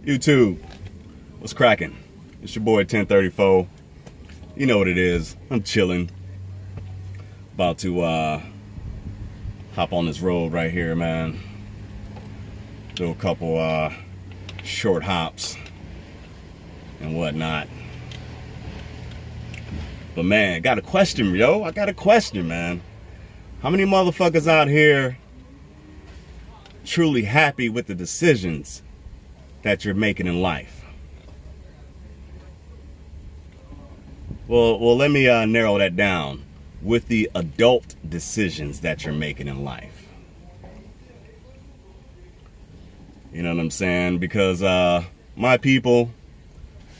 YouTube, what's cracking? It's your boy 1034. You know what it is. I'm chilling. About to hop on this road right here, man. Do a couple short hops and whatnot. But man, got a question, yo. I got a question, man. How many motherfuckers out here truly happy with the decisions that you're making in life? Well, let me narrow that down. With the adult decisions that you're making in life. You know what I'm saying? Because my people,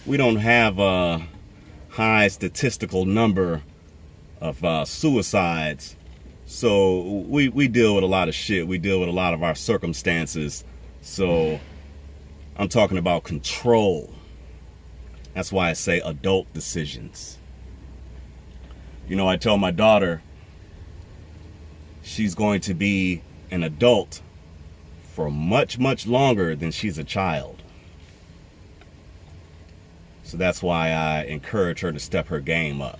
we don't have a high statistical number of suicides. So we deal with a lot of shit. We deal with a lot of our circumstances. So I'm talking about control. That's why I say adult decisions. You know, I tell my daughter she's going to be an adult for much, much longer than she's a child. So that's why I encourage her to step her game up.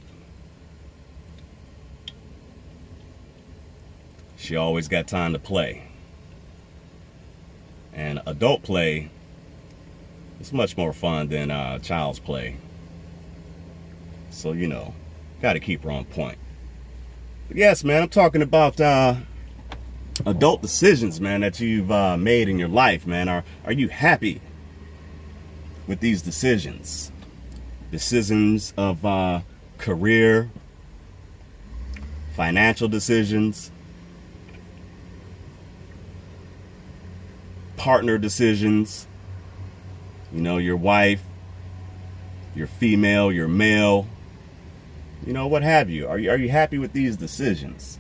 She always got time to play. And adult play is much more fun than child's play. So, you know, got to keep her on point. But yes, man, I'm talking about adult decisions, man, that you've made in your life, man. Are you happy with these decisions? Decisions of career, financial decisions, partner decisions. You know, your wife, your female, your male, you know, what have you. Are you happy with these decisions?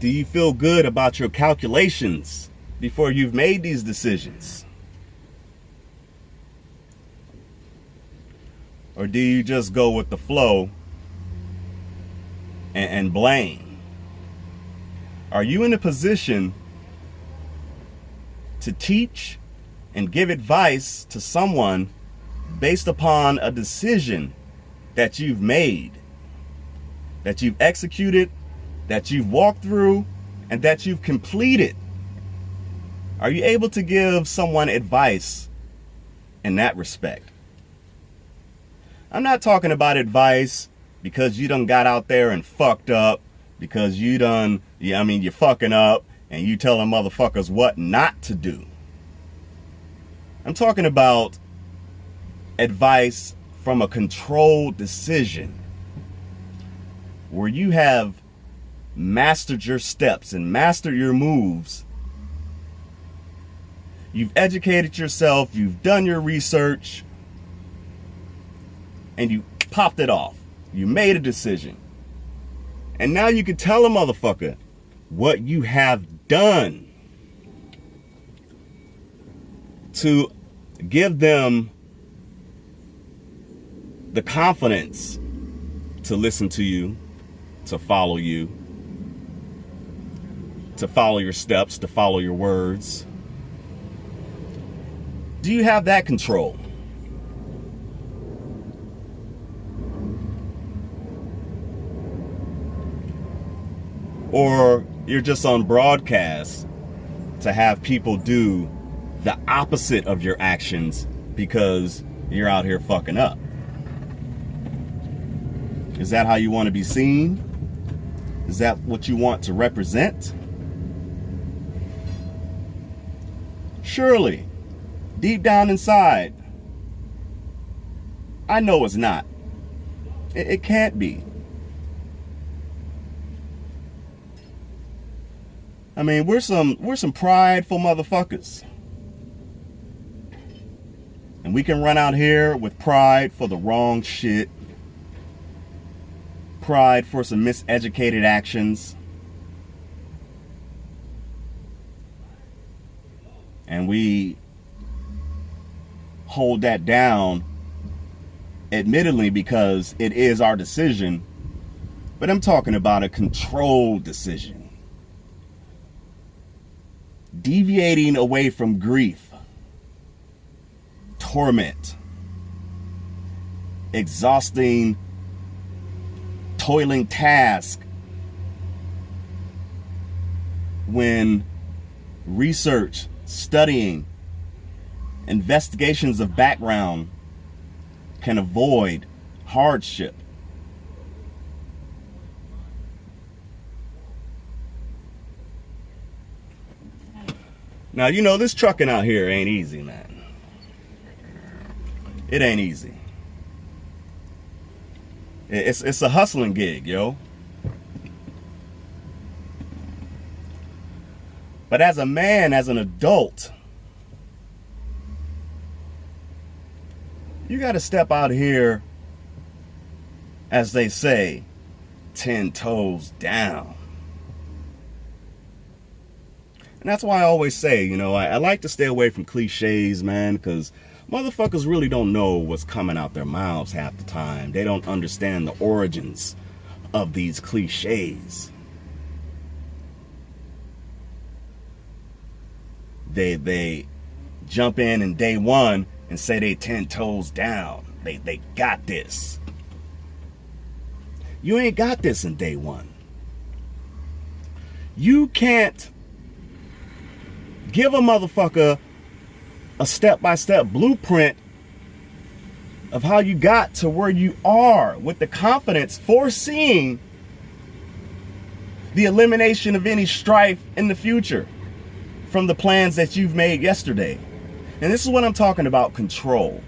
Do you feel good about your calculations before you've made these decisions? Or do you just go with the flow and blame? Are you in a position to teach and give advice to someone based upon a decision that you've made, that you've executed, that you've walked through, and that you've completed? Are you able to give someone advice in that respect? I'm not talking about advice because you done got out there and fucked up, because you done, you're fucking up and you telling motherfuckers what not to do. I'm talking about advice from a controlled decision where you have mastered your steps and mastered your moves. You've educated yourself, you've done your research, and you popped it off. You made a decision. And now you can tell a motherfucker what you have done to give them the confidence to listen to you, to follow you, to follow your steps, to follow your words. Do you have that control? Or you're just on broadcast to have people do the opposite of your actions because you're out here fucking up? Is that how you want to be seen? Is that what you want to represent? Surely, deep down inside, I know it's not. It can't be. I mean, we're some prideful motherfuckers. And we can run out here with pride for the wrong shit. Pride for some miseducated actions. And we hold that down, admittedly, because it is our decision. But I'm talking about a controlled decision. deviating away from grief, torment, exhausting, toiling task, when research, studying, investigations of background can avoid hardship. Now, you know, this trucking out here ain't easy, man. It ain't easy. It's a hustling gig, yo. But as a man, as an adult, you got to step out here, as they say, 10 toes down. And that's why I always say, you know, I like to stay away from cliches, man, because motherfuckers really don't know what's coming out their mouths half the time. They don't understand the origins of these cliches. They jump in day one and say they 10 toes down. They got this. You ain't got this in day one. You can't give a motherfucker a step-by-step blueprint of how you got to where you are with the confidence, foreseeing the elimination of any strife in the future from the plans that you've made yesterday. And this is what I'm talking about: control.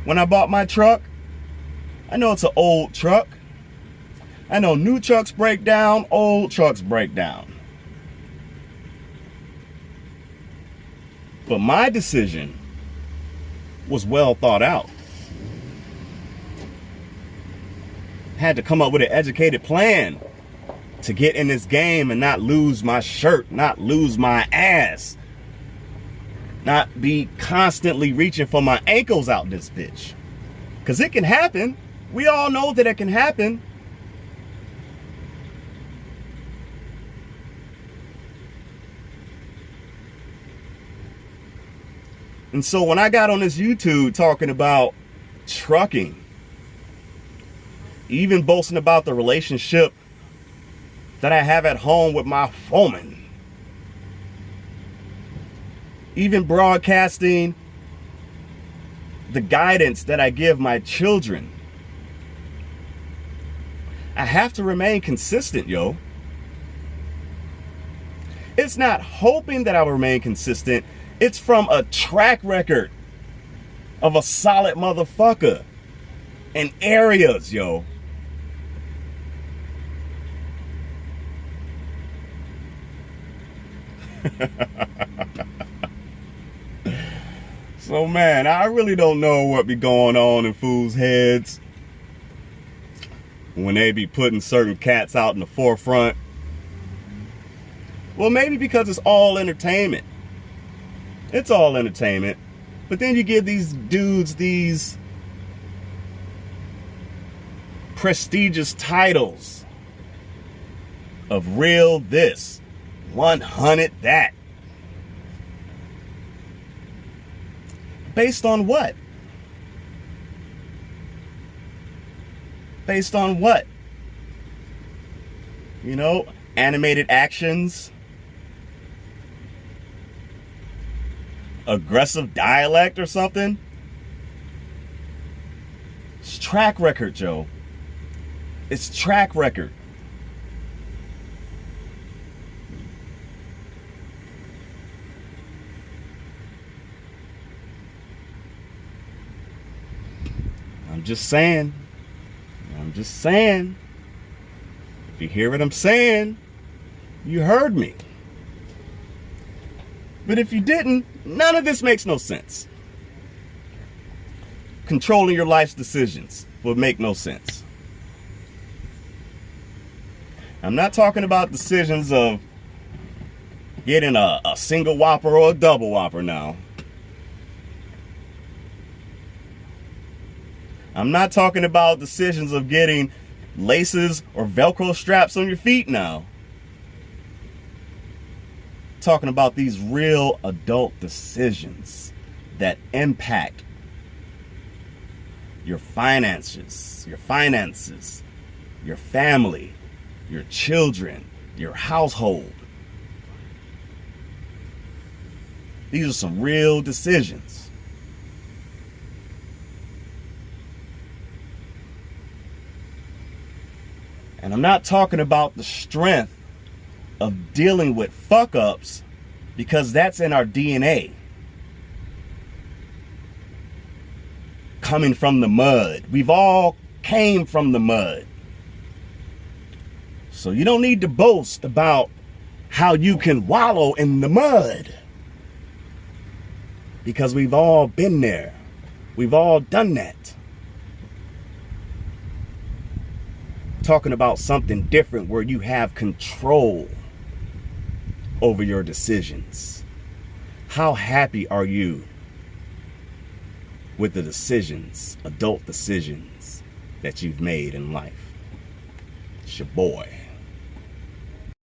When I bought my truck, I know it's an old truck. I know new trucks break down, old trucks break down. But my decision was well thought out. Had to come up with an educated plan to get in this game and not lose my shirt, not lose my ass, not be constantly reaching for my ankles out this bitch. Because it can happen. We all know that it can happen. And so when I got on this YouTube talking about trucking, even boasting about the relationship that I have at home with my woman, even broadcasting the guidance that I give my children, I have to remain consistent, yo. It's not hoping that I will remain consistent. It's from a track record of a solid motherfucker in areas, yo. So, man, I really don't know what be going on in fools' heads when they be putting certain cats out in the forefront. Well, maybe because it's all entertainment. It's all entertainment. But then you give these dudes these prestigious titles of real this, 100 that. Based on what? Based on what? You know, animated actions, aggressive dialect or something? It's track record, Joe. It's track record. I'm just saying. If you hear what I'm saying, you heard me. But if you didn't, none of this makes no sense. Controlling your life's decisions would make no sense. I'm not talking about decisions of getting a single whopper or a double whopper now. I'm not talking about decisions of getting laces or Velcro straps on your feet now. I'm talking about these real adult decisions that impact your finances, your family, your children, your household. These are some real decisions. And I'm not talking about the strength of dealing with fuck-ups, because that's in our DNA. Coming from the mud. We've all came from the mud. So you don't need to boast about how you can wallow in the mud, because we've all been there. We've all done that. Talking about something different where you have control over your decisions. How happy are you with the decisions, adult decisions, that you've made in life? It's your boy.